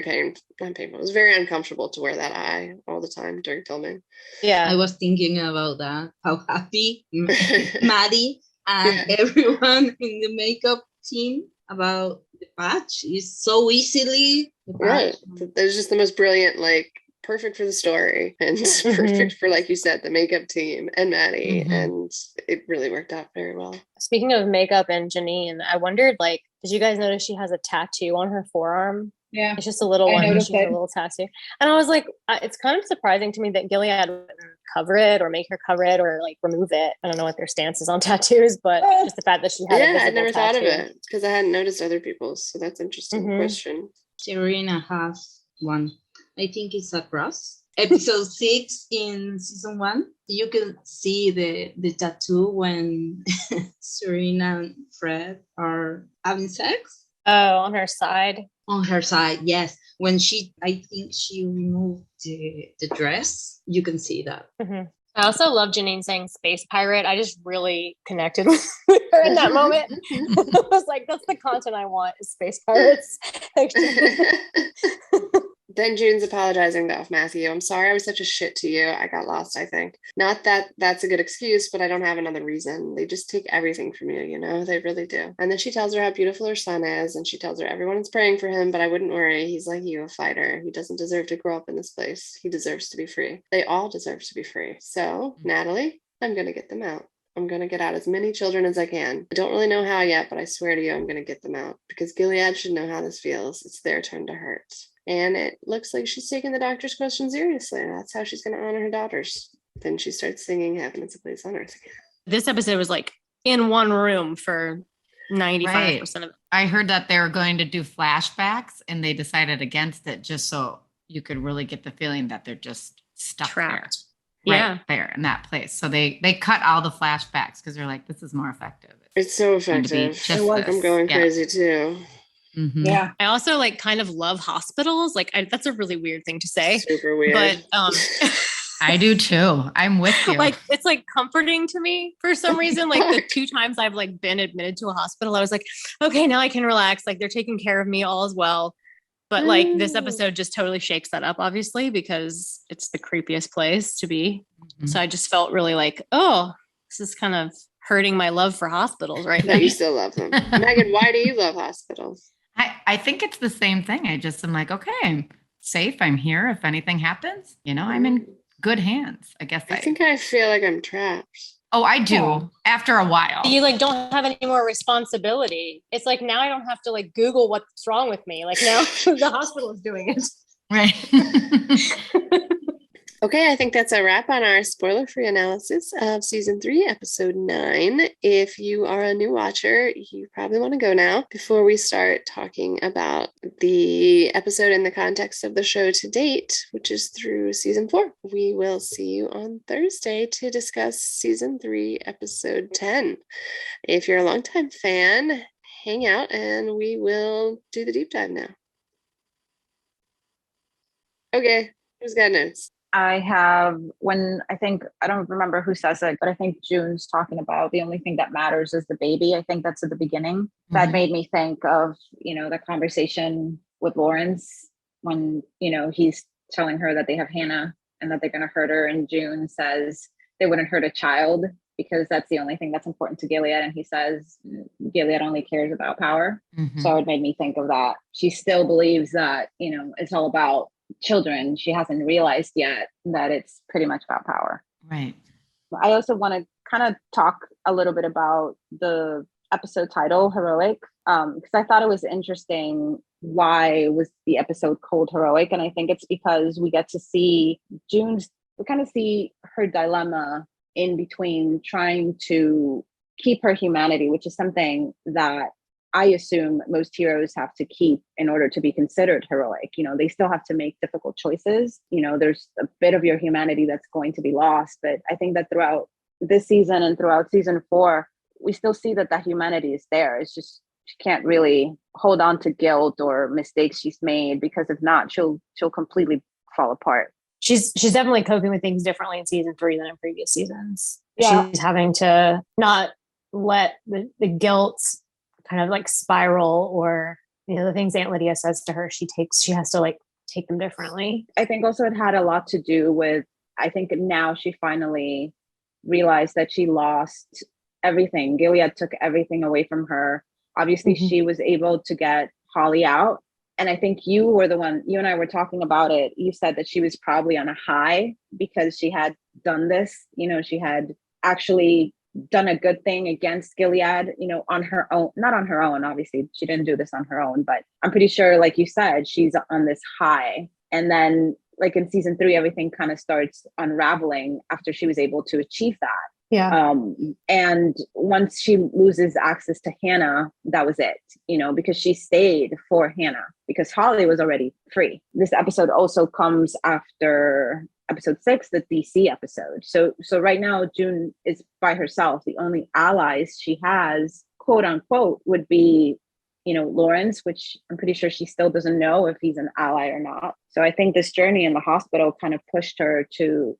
not painful. It was very uncomfortable to wear that eye all the time during filming. Yeah, I was thinking about that. How happy Maddie and everyone in the makeup team about the patch is so easily right. There's just the most brilliant, like perfect for the story and perfect for, like you said, the makeup team and Maddie, and it really worked out very well. Speaking of makeup and Janine, I wondered, like, did you guys notice she has a tattoo on her forearm? Yeah, it's just a little one. She has a little tattoo, and I was like, it's kind of surprising to me that Gilead wouldn't cover it or make her cover it or like remove it. I don't know what their stance is on tattoos, but just the fact that she had I never thought of it because I hadn't noticed other people's. So that's an interesting question. Serena has one. I think it's across episode 6 in season 1. You can see the tattoo when Serena and Fred are having sex. Oh, on her side. On her side, yes. When I think she removed the dress, you can see that. I also love Janine saying space pirate. I just really connected with her in that moment. I was like, that's the content I want, is space pirates. Then June's apologizing to Matthew. I'm sorry I was such a shit to you. I got lost, I think. Not that that's a good excuse, but I don't have another reason. They just take everything from you, you know? They really do. And then she tells her how beautiful her son is, and she tells her everyone is praying for him, but I wouldn't worry. He's like you, a fighter. He doesn't deserve to grow up in this place. He deserves to be free. They all deserve to be free. So, Natalie, I'm going to get them out. I'm going to get out as many children as I can. I don't really know how yet, but I swear to you, I'm going to get them out because Gilead should know how this feels. It's their turn to hurt. And it looks like she's taking the doctor's question seriously. That's how she's going to honor her daughters. Then she starts singing Heaven is a Place on Earth again. This episode was like in one room for 95% of it. I heard that they were going to do flashbacks and they decided against it just so you could really get the feeling that they're just stuck trapped. There in that place. So they cut all the flashbacks because they're like, this is more effective. It's so effective. I'm going crazy too. Yeah. I also like kind of love hospitals. Like that's a really weird thing to say. Super weird. But I do too. I'm with you. Like it's like comforting to me for some reason. Like the 2 times I've like been admitted to a hospital, I was like, okay, now I can relax. Like they're taking care of me all as well. But like this episode just totally shakes that up, obviously, because it's the creepiest place to be. So I just felt really like, oh, this is kind of hurting my love for hospitals right now. You still love them. Megan, why do you love hospitals? I think it's the same thing. I'm like, okay, I'm safe. I'm here. If anything happens, you know, I'm in good hands. I guess I think I feel like I'm trapped. Oh, I do. After a while. You like don't have any more responsibility. It's like now I don't have to like Google what's wrong with me. Like now the hospital is doing it. Right. Okay, I think that's a wrap on our spoiler-free analysis of season 3, episode 9. If you are a new watcher, you probably want to go now before we start talking about the episode in the context of the show to date, which is through season 4. We will see you on Thursday to discuss season 3, episode 10. If you're a longtime fan, hang out and we will do the deep dive now. Okay, who's got notes? I have I don't remember who says it, but I think June's talking about the only thing that matters is the baby. I think that's at the beginning. Mm-hmm. That made me think of, the conversation with Lawrence when, he's telling her that they have Hannah and that they're going to hurt her. And June says they wouldn't hurt a child because that's the only thing that's important to Gilead. And he says Gilead only cares about power. Mm-hmm. So it made me think of that. She still believes that, it's all about children. She hasn't realized yet that it's pretty much about power. Right. I also want to kind of talk a little bit about the episode title, Heroic, because I thought it was interesting why was the episode called Heroic. And I think it's because we get to see we kind of see her dilemma in between trying to keep her humanity, which is something that I assume most heroes have to keep in order to be considered heroic. They still have to make difficult choices. There's a bit of your humanity that's going to be lost. But I think that throughout this season and throughout season 4, we still see that humanity is there. It's just she can't really hold on to guilt or mistakes she's made, because if not, she'll completely fall apart. She's definitely coping with things differently in season 3 than in previous seasons. Yeah. She's having to not let the guilt kind of like spiral, or the things Aunt Lydia says to her, she has to like take them differently. I think also it had a lot to do with, I think now she finally realized that she lost everything. Gilead took everything away from her. Obviously, mm-hmm. She was able to get Holly out. And I think you and I were talking about it. You said that she was probably on a high because she had done this. She had actually done a good thing against Gilead, on her own, not on her own. Obviously, she didn't do this on her own, but I'm pretty sure, like you said, she's on this high. And then like in season 3, everything kind of starts unraveling after she was able to achieve that. Yeah. And once she loses access to Hannah, that was it, because she stayed for Hannah because Holly was already free. This episode also comes after episode 6, the DC episode. So right now, June is by herself. The only allies she has, quote unquote, would be, Lawrence, which I'm pretty sure she still doesn't know if he's an ally or not. So I think this journey in the hospital kind of pushed her to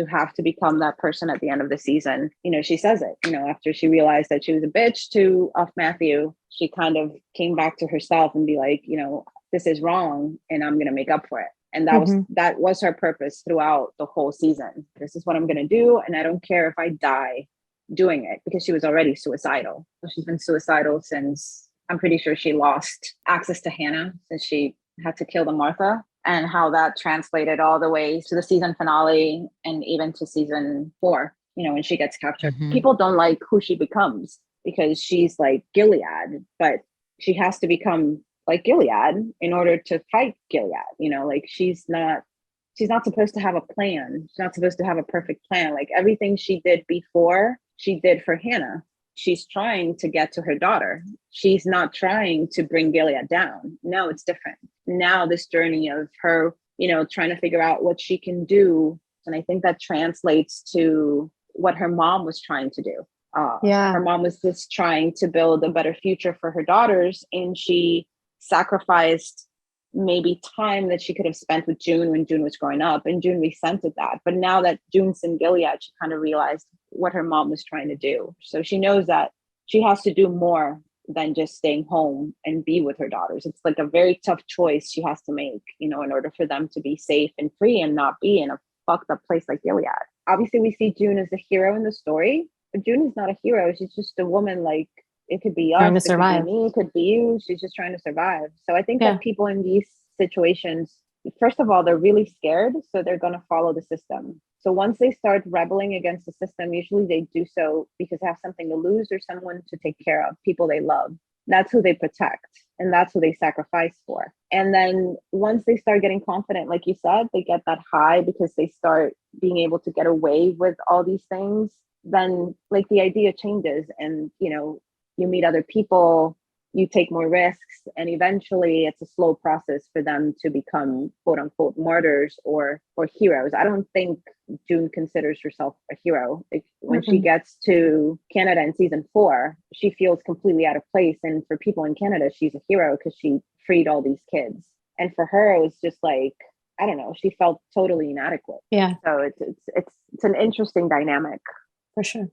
have to become that person at the end of the season. She says it, after she realized that she was a bitch off Matthew, she kind of came back to herself and be like, this is wrong and I'm going to make up for it. And that was her purpose throughout the whole season. This is what I'm going to do. And I don't care if I die doing it, because she was already suicidal. So she's been suicidal since, I'm pretty sure she lost access to Hannah, since she had to kill the Martha, and how that translated all the way to the season finale and even to season 4, when she gets captured. Mm-hmm. People don't like who she becomes because she's like Gilead, but she has to become like Gilead in order to fight Gilead. Like she's not supposed to have a plan. She's not supposed to have a perfect plan. Like everything she did before, she did for Hannah. She's trying to get to her daughter. She's not trying to bring Gilead down. No, it's different. Now this journey of her, trying to figure out what she can do. And I think that translates to what her mom was trying to do. Her mom was just trying to build a better future for her daughters. And she sacrificed maybe time that she could have spent with June when June was growing up. And June resented that. But now that June's in Gilead, she kind of realized what her mom was trying to do. So she knows that she has to do more than just staying home and be with her daughters. It's like a very tough choice she has to make, in order for them to be safe and free and not be in a fucked up place like Gilead. Obviously, we see June as the hero in the story, but June is not a hero. She's just a woman. Like, it could be us, trying to survive. Could be me, it could be you. She's just trying to survive. So I think that people in these situations, first of all, they're really scared, so they're going to follow the system. So once they start rebelling against the system, usually they do so because they have something to lose or someone to take care of, people they love. That's who they protect. and that's who they sacrifice for. And then once they start getting confident, like you said, they get that high because they start being able to get away with all these things, then like the idea changes, and you meet other people, you take more risks, and eventually it's a slow process for them to become quote unquote martyrs or heroes. I don't think June considers herself a hero. Like, when she gets to Canada in season 4, she feels completely out of place. And for people in Canada, she's a hero because she freed all these kids. And for her, it was just like, I don't know, she felt totally inadequate. Yeah. So it's an interesting dynamic. For sure.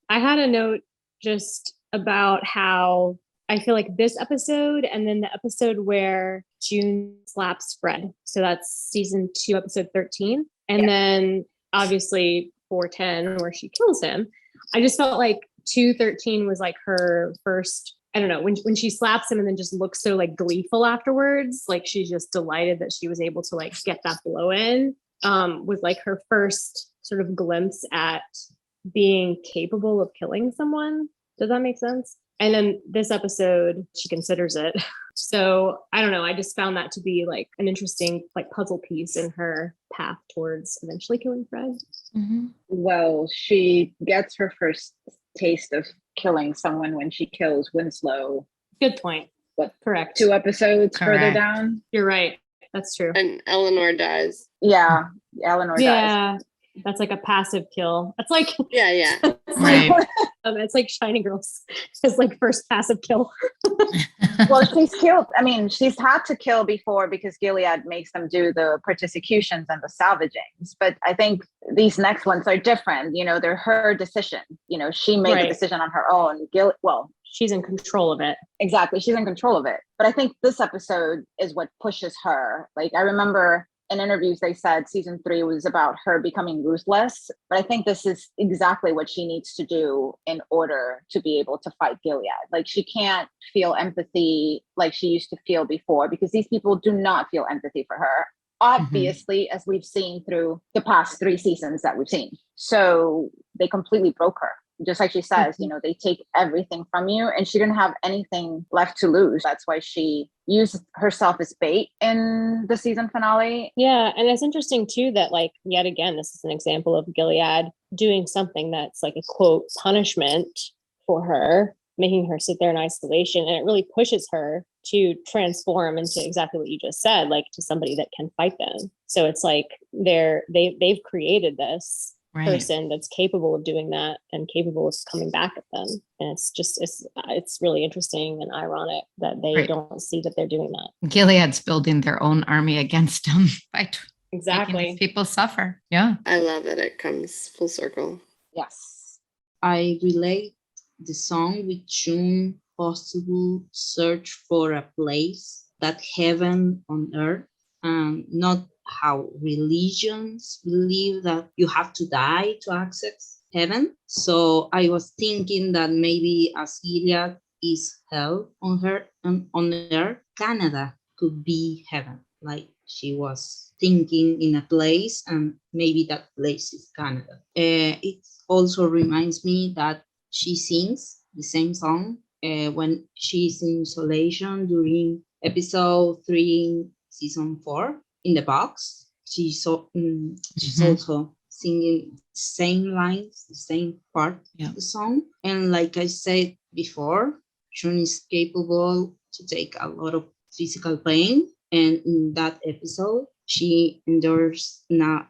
I had a note just about how I feel like this episode and then the episode where June slaps Fred. So that's season 2, episode 13. And then obviously 410 where she kills him. I just felt like 213 was like her first, I don't know, when she slaps him and then just looks so like gleeful afterwards, like she's just delighted that she was able to like get that blow in, was like her first sort of glimpse at being capable of killing someone. Does that make sense? And then this episode, she considers it. So I don't know. I just found that to be like an interesting like puzzle piece in her path towards eventually killing Fred. Mm-hmm. Well, she gets her first taste of killing someone when she kills Winslow. Good point. What? Correct. 2 episodes Correct. further down. You're right. That's true. And Eleanor dies. Yeah, Eleanor dies. Yeah. That's like a passive kill. That's like yeah. It's Right. like, it's like Shining Girls. It's like first passive kill. Well, she's killed. I mean, she's had to kill before because Gilead makes them do the particutions and the salvagings. But I think these next ones are different. They're her decision. She made the decision on her own. She's in control of it. Exactly. She's in control of it. But I think this episode is what pushes her. Like, I remember in interviews, they said season 3 was about her becoming ruthless. But I think this is exactly what she needs to do in order to be able to fight Gilead. Like, she can't feel empathy like she used to feel before because these people do not feel empathy for her. Obviously, as we've seen through the past 3 seasons that we've seen. So they completely broke her. Just like she says, they take everything from you, and she didn't have anything left to lose. That's why she used herself as bait in the season finale. Yeah. And it's interesting too that, like, yet again, this is an example of Gilead doing something that's like a quote punishment for her, making her sit there in isolation. And it really pushes her to transform into exactly what you just said, like to somebody that can fight them. So it's like they've created this person that's capable of doing that and capable of coming back at them. And it's really interesting and ironic that they don't see that they're doing that. Gilead's building their own army against them by exactly making these people suffer. Yeah. I love that it comes full circle. Yes. I relate the song with June possible search for a place, that heaven on earth, and not how religions believe that you have to die to access heaven. So I was thinking that maybe as Gilead is hell on earth, Canada could be heaven. Like she was thinking in a place, and maybe that place is Canada. It also reminds me that she sings the same song when she's in isolation during episode 3 in season 4. In the box, she's also singing the same lines, the same part of the song. And like I said before, June is capable to take a lot of physical pain. And in that episode, she endures now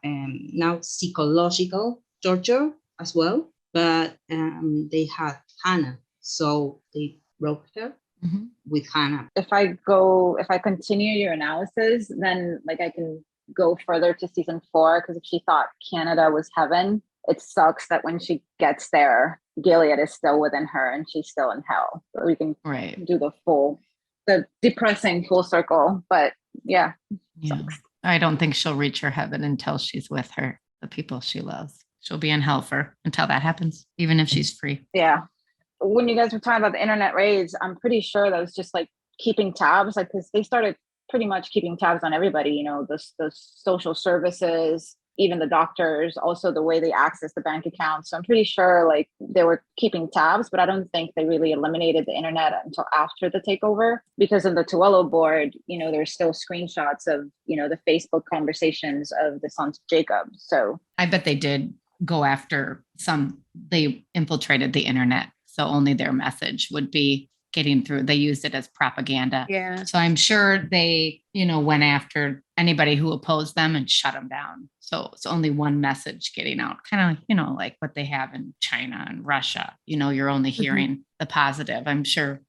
psychological torture as well. But they had Hannah, so they broke her. With Hannah. If I continue your analysis, then like I can go further to season 4, because if she thought Canada was heaven, it sucks that when she gets there, Gilead is still within her and she's still in hell. So we can do the depressing full circle. But yeah. Sucks. I don't think she'll reach her heaven until she's with the people she loves. She'll be in hell until that happens, even if she's free. Yeah. When you guys were talking about the internet raids, I'm pretty sure that was just like keeping tabs, like because they started pretty much keeping tabs on everybody, the social services, even the doctors, also the way they access the bank accounts. So I'm pretty sure like they were keeping tabs, but I don't think they really eliminated the internet until after the takeover. Because of the Tuello board, there's still screenshots of, the Facebook conversations of the sons of Jacob. So I bet they did go after they infiltrated the internet. So only their message would be getting through. They used it as propaganda. Yeah. So I'm sure they, went after anybody who opposed them and shut them down. So it's only one message getting out, kind of, like what they have in China and Russia. You're only hearing the positive. I'm sure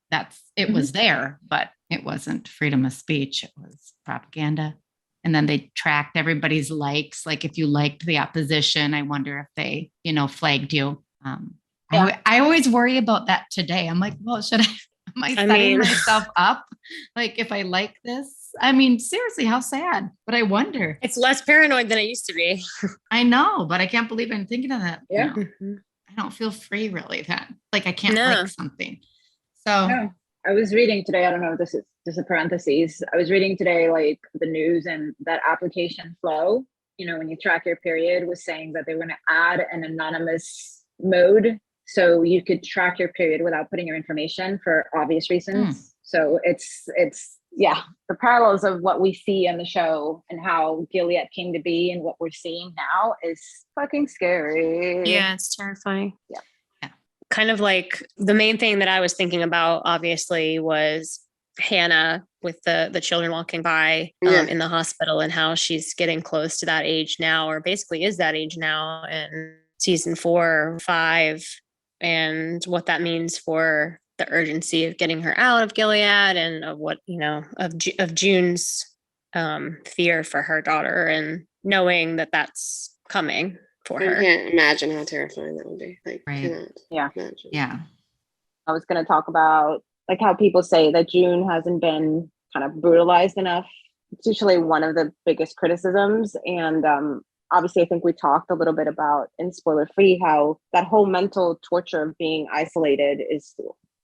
it was there, but it wasn't freedom of speech. It was propaganda. And then they tracked everybody's likes. Like if you liked the opposition, I wonder if they, flagged you. I always worry about that today. I'm like, well, am I setting myself up? Like if I like this, seriously, how sad, but I wonder. It's less paranoid than it used to be. I know, but I can't believe I'm thinking of that. Yeah. I don't feel free really then. Like I can't like something. So no. I was reading today, I don't know if this is a parentheses. I was reading today, like the news and that application flow, when you track your period, was saying that they were going to add an anonymous mode. So you could track your period without putting your information for obvious reasons. So it's the parallels of what we see in the show and how Gilead came to be and what we're seeing now is fucking scary. Yeah, it's terrifying. Yeah. Kind of like the main thing that I was thinking about, obviously, was Hannah with the children walking by in the hospital and how she's getting close to that age now, or basically is that age now in season 4 or 5, and what that means for the urgency of getting her out of Gilead and of what, of June's fear for her daughter and knowing that that's coming for her. I can't imagine how terrifying that would be. Like, right. Yeah. Imagine. Yeah. I was going to talk about like how people say that June hasn't been kind of brutalized enough. It's usually one of the biggest criticisms. And obviously, I think we talked a little bit about in Spoiler Free how that whole mental torture of being isolated is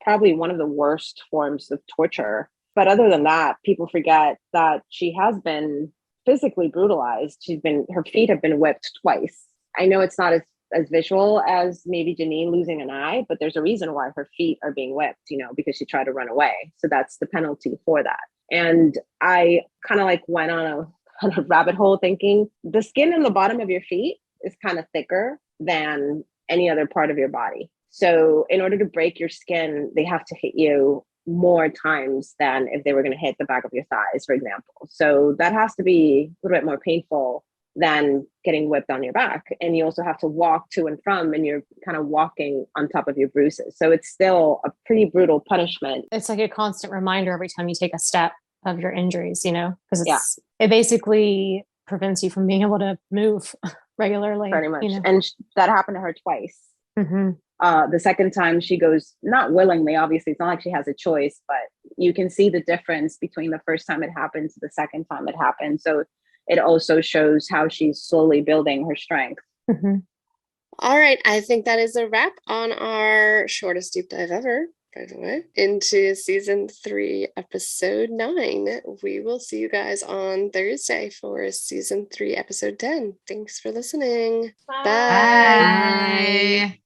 probably one of the worst forms of torture. But other than that, people forget that she has been physically brutalized. Her feet have been whipped twice. I know it's not as visual as maybe Janine losing an eye, but there's a reason why her feet are being whipped, because she tried to run away. So that's the penalty for that. And I kind of like went on a rabbit hole thinking the skin in the bottom of your feet is kind of thicker than any other part of your body. So in order to break your skin, they have to hit you more times than if they were going to hit the back of your thighs, for example. So that has to be a little bit more painful than getting whipped on your back. And you also have to walk to and from, and you're kind of walking on top of your bruises. So it's still a pretty brutal punishment. It's like a constant reminder every time you take a step of your injuries, because it basically prevents you from being able to move regularly. Pretty much. And that happened to her twice. The second time she goes, not willingly, obviously, it's not like she has a choice, but you can see the difference between the first time it happened to the second time it happened. So it also shows how she's slowly building her strength. All right. I think that is a wrap on our shortest deep dive ever, by the way, into season 3, episode 9. We will see you guys on Thursday for season 3, episode 10. Thanks for listening. Bye. Bye. Bye.